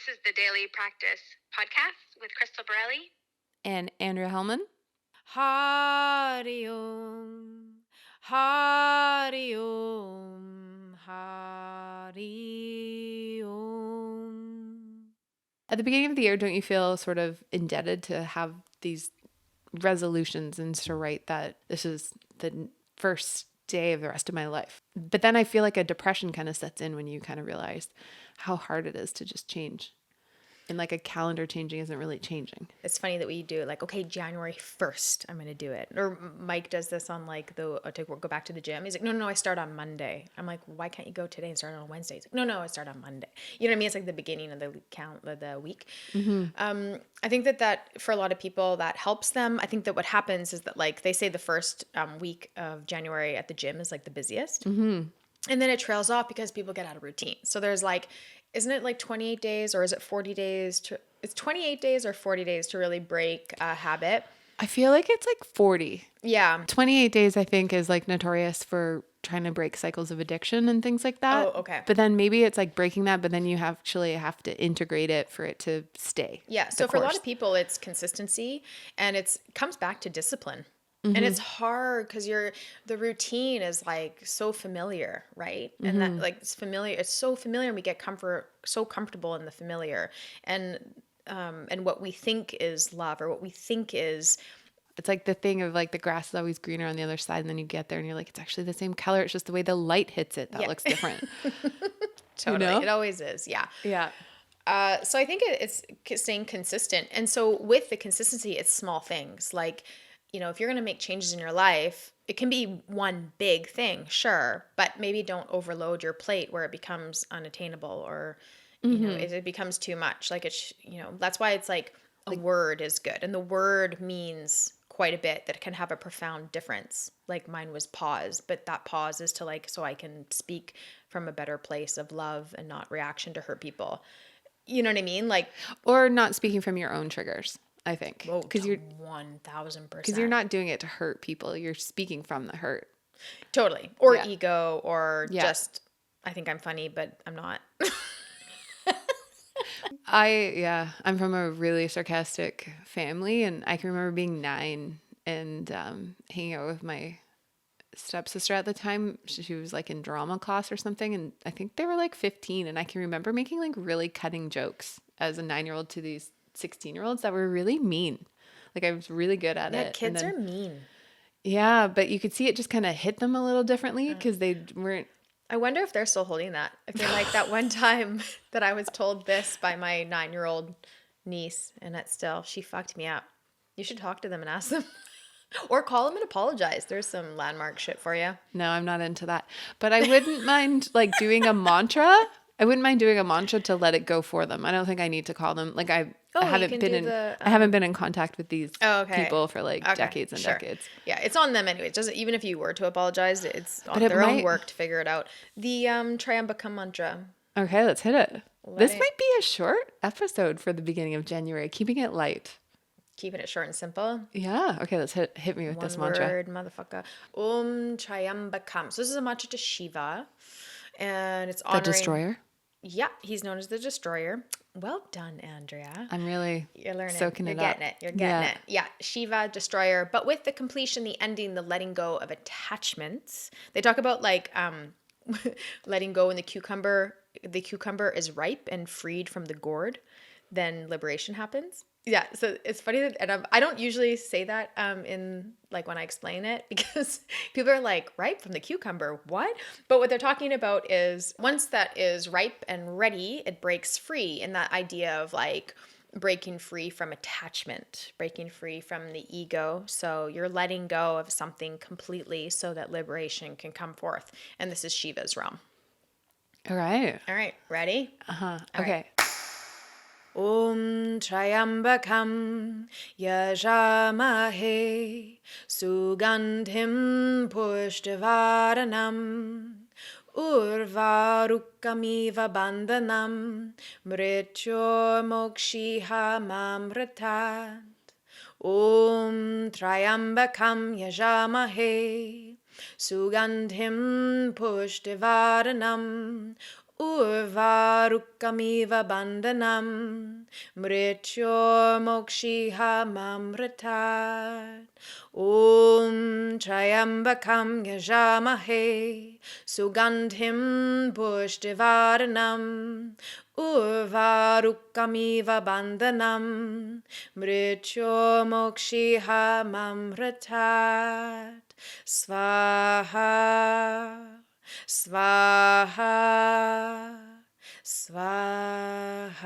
This is the Daily Practice podcast with Crystal Borrelli and Andrea Helleman. Hari Om, Hari Om, Hari Om. At the beginning of the year, don't you feel sort of indebted to have these resolutions and to write that this is the first day of the rest of my life? But then I feel like a depression kind of sets in when you kind of realize how hard it is to just change. And like a calendar changing isn't really changing. It's funny that we do it like, okay, January 1st, I'm going to do it. Or Mike does this on like to go back to the gym. He's like, no, I start on Monday. I'm like, why can't you go today and start on Wednesday? He's like, no, I start on Monday. You know what I mean? It's like the beginning of the week. Mm-hmm. I think that for a lot of people that helps them. I think that what happens is that like they say the first week of January at the gym is like the busiest. Mm-hmm. And then it trails off because people get out of routine. So there's like, isn't it like 28 days or is it 40 days it's 28 days or 40 days to really break a habit? I feel like it's like 40. Yeah. 28 days, I think, is like notorious for trying to break cycles of addiction and things like that. Oh, okay. But then maybe it's like breaking that, but then you have to integrate it for it to stay. Yeah. So for a lot of people, it's consistency and it comes back to discipline. Mm-hmm. And it's hard because the routine is like so familiar, right? Mm-hmm. And that like it's familiar. It's so familiar, and we get so comfortable in the familiar, and what we think is love or what we think is. It's like the thing of like the grass is always greener on the other side, and then you get there and you're like, it's actually the same color. It's just the way the light hits it that looks different. Totally, you know? It always is. Yeah. Yeah. So I think it's staying consistent, and so with the consistency, it's small things like. You know, if you're going to make changes in your life, it can be one big thing, sure, but maybe don't overload your plate where it becomes unattainable or, you know, it becomes too much. Like it's, that's why it's like a word is good. And the word means quite a bit that can have a profound difference. Like mine was pause, but that pause is to like, so I can speak from a better place of love and not reaction to hurt people. You know what I mean? Like, or not speaking from your own triggers. I think because you're 1,000%. Because you're not doing it to hurt people. You're speaking from the hurt. Totally. Or ego or just, I think I'm funny, but I'm not. I'm from a really sarcastic family, and I can remember being 9 and hanging out with my stepsister at the time. She was like in drama class or something, and I think they were like 15, and I can remember making like really cutting jokes as a 9-year-old to these 16-year-olds that were really mean. Like I was really good at it. Yeah, kids are mean. Yeah, but you could see it just kind of hit them a little differently because they weren't. I wonder if they're still holding that. If they're like that one time that I was told this by my 9-year-old niece, and she fucked me up. You should talk to them and ask them. Or call them and apologize. There's some landmark shit for you. No, I'm not into that. But I wouldn't mind like doing a mantra. I wouldn't mind doing a mantra to let it go for them. I don't think I need to call them. Like I haven't been in contact with these people for like decades and decades. Yeah, it's on them anyway. It doesn't, even if you were to apologize, it's on their own work to figure it out. The Tryambakam mantra. Okay, let's hit it. This might be a short episode for the beginning of January. Keeping it light. Keeping it short and simple. Yeah. Okay, let's hit me with this mantra. One word, motherfucker. Tryambakam. So this is a mantra to Shiva, and it's honoring the destroyer. Yeah, he's known as the destroyer. Well done, Andrea. I'm really You're learning. Soaking You're it getting up. it. You're getting it. Yeah, Shiva, destroyer, but with the completion, the ending, the letting go of attachments. They talk about like letting go in the cucumber. The cucumber is ripe and freed from the gourd. Then liberation happens. Yeah, so it's funny that, and I don't usually say that in like when I explain it because people are like, ripe from the cucumber, what? But what they're talking about is once that is ripe and ready, it breaks free, and that idea of like breaking free from attachment, breaking free from the ego. So you're letting go of something completely so that liberation can come forth. And this is Shiva's realm. All right, ready? Okay. Right. Om Tryambakam Yajamahe Sugandhim Pushtivaranam Urvarukamiva Bandhanam Mrityor Mokshiha Mamritat Om Tryambakam Yajamahe Sugandhim Pushtivaranam Urvarukamiva bandhanam mrityurmokshiha mamritat. Om Tryambakam Yajamahe Sugandhim Pushtivaranam Urvarukamiva bandhanam mrityurmokshiha mamritat. Swaha Swaha, Swaha.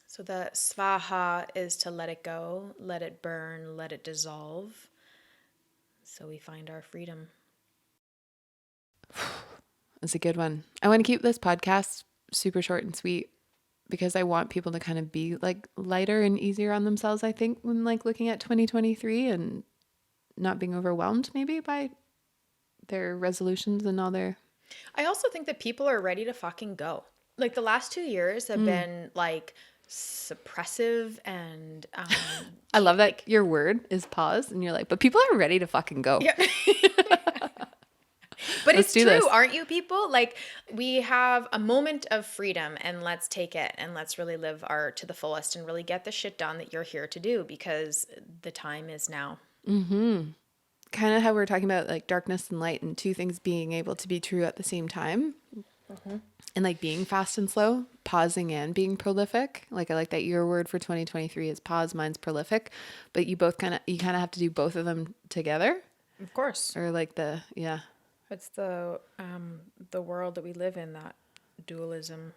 So the Swaha is to let it go, let it burn, let it dissolve. So we find our freedom. That's a good one. I want to keep this podcast super short and sweet because I want people to kind of be like lighter and easier on themselves, I think, when like looking at 2023 and not being overwhelmed maybe by their resolutions and all their... I also think that people are ready to fucking go. Like the last 2 years have been like suppressive and I love that your word is pause and you're like, but people are ready to fucking go. Yeah. But Let's it's do true, this. aren't you people? Like we have a moment of freedom and let's take it and let's really live our to the fullest and really get the shit done that you're here to do because the time is now. Kind of how we're talking about like darkness and light and two things being able to be true at the same time. And like being fast and slow, pausing and being prolific. Like I like that your word for 2023 is pause, mine's prolific, but you kind of have to do both of them together. Of course. Or like It's the world that we live in, that dualism.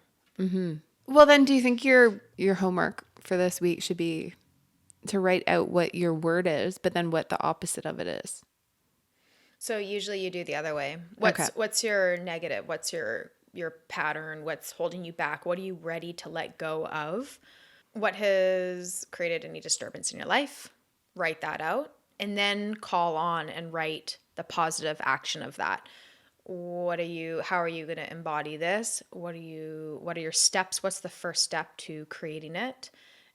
Well, then do you think your homework for this week should be to write out what your word is, but then what the opposite of it is? So usually you do the other way. Okay. What's your negative? What's your pattern? What's holding you back? What are you ready to let go of? What has created any disturbance in your life? Write that out and then call on and write the positive action of that. How are you going to embody this? What are your steps? What's the first step to creating it?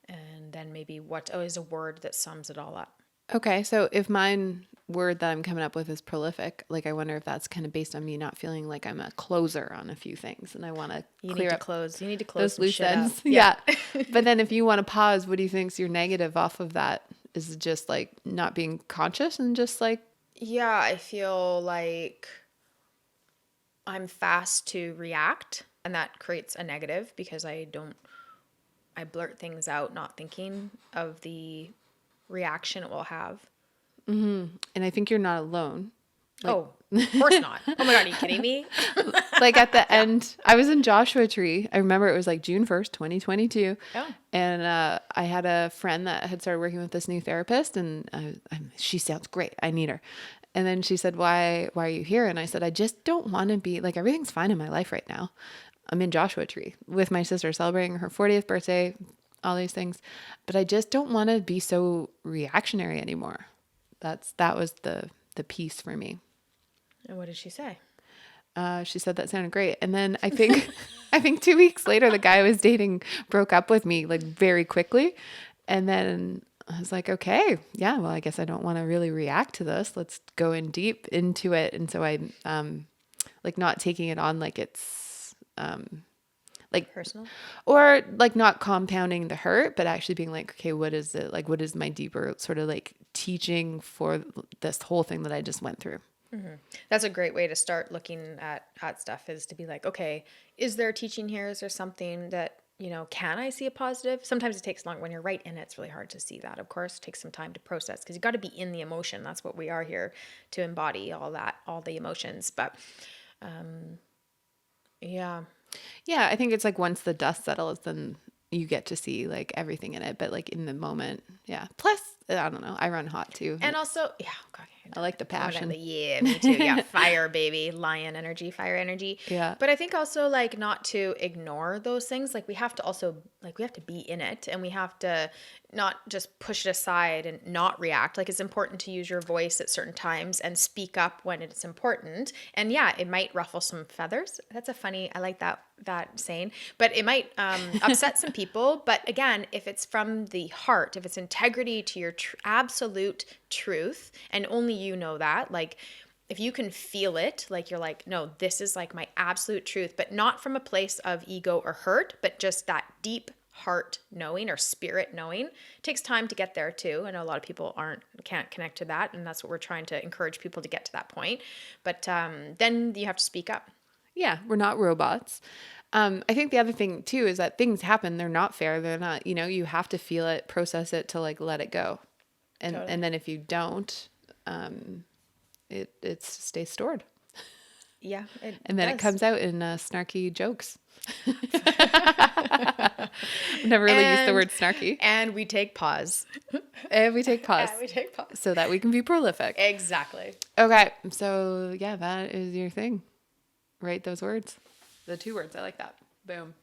And then maybe what is a word that sums it all up? Okay, so if mine word that I'm coming up with is prolific, like I wonder if that's kind of based on me not feeling like I'm a closer on a few things, and I want to clear up You need to close those some loose shit up. ends. Yeah. But then if you want to pause, what do you think's your negative off of that? Is it just like not being conscious and just like... Yeah, I feel like I'm fast to react, and that creates a negative because I blurt things out not thinking of the reaction it will have. And I think you're not alone. Of course not. Oh my God, are you kidding me? Like at the end, I was in Joshua Tree. I remember it was like June 1st, 2022. Oh. And I had a friend that had started working with this new therapist, and she sounds great. I need her. And then she said, why are you here? And I said, I just don't want to be like, everything's fine in my life right now. I'm in Joshua Tree with my sister celebrating her 40th birthday, all these things. But I just don't want to be so reactionary anymore. That was the piece for me. And what did she say? She said that sounded great. And then I think 2 weeks later, the guy I was dating broke up with me like very quickly. And then I was like, okay, yeah, well, I guess I don't want to really react to this. Let's go in deep into it. And so I like not taking it on like it's like Personal? or like not compounding the hurt, but actually being like, okay, what is it? Like, what is my deeper sort of like teaching for this whole thing that I just went through? Mm-hmm. That's a great way to start looking at stuff, is to be like, okay, is there a teaching here? Is there something that, can I see a positive? Sometimes it takes long. When you're right in it, it's really hard to see that. Of course, it takes some time to process because you got to be in the emotion. That's what we are here to embody, all the emotions. But yeah. Yeah, I think it's like once the dust settles, then you get to see like everything in it. But like in the moment, yeah. Plus, I don't know, I run hot too. And also, yeah, God, I like the passion. Yeah, me too. Yeah, fire, baby, lion energy, fire energy. Yeah. But I think also like not to ignore those things. Like we have to be in it, and we have to not just push it aside and not react. Like it's important to use your voice at certain times and speak up when it's important. And yeah, it might ruffle some feathers. I like that saying, but it might upset some people. But again, if it's from the heart, if it's integrity to your absolute truth, and only you know that, like if you can feel it, like you're like, no, this is like my absolute truth, but not from a place of ego or hurt, but just that deep heart knowing or spirit knowing. It takes time to get there too. I know a lot of people can't connect to that, and that's what we're trying to encourage people to get to that point. But then you have to speak up. Yeah, we're not robots. I think the other thing too is that things happen. They're not fair. They're not, you have to feel it, process it to like let it go. And Totally. and then if you don't, it stays stored. Yeah. And then it does. comes out in snarky jokes. I've never really used the word snarky. And we take pause. And we take pause. And we take pause. So that we can be prolific. Exactly. Okay. So yeah, that is your thing. Write those words. The 2 words. I like that. Boom.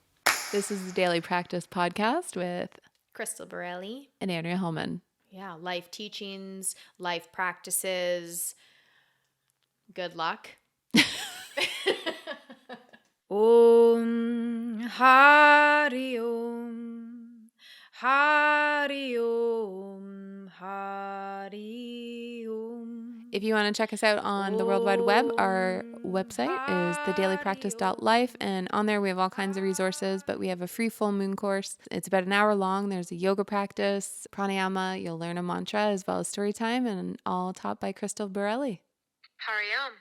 This is the Daily Practice Podcast with Crystal Borrelli. and Andrea Helleman. Yeah. Life teachings, life practices. Good luck. Om Hari Om Hari Om Hari Om. If you want to check us out on the World Wide Web, our website is thedailypractice.life, and on there we have all kinds of resources, but we have a free full moon course. It's about an hour long. There's a yoga practice, pranayama, you'll learn a mantra as well as story time, and all taught by Crystal Borrelli. Hariom.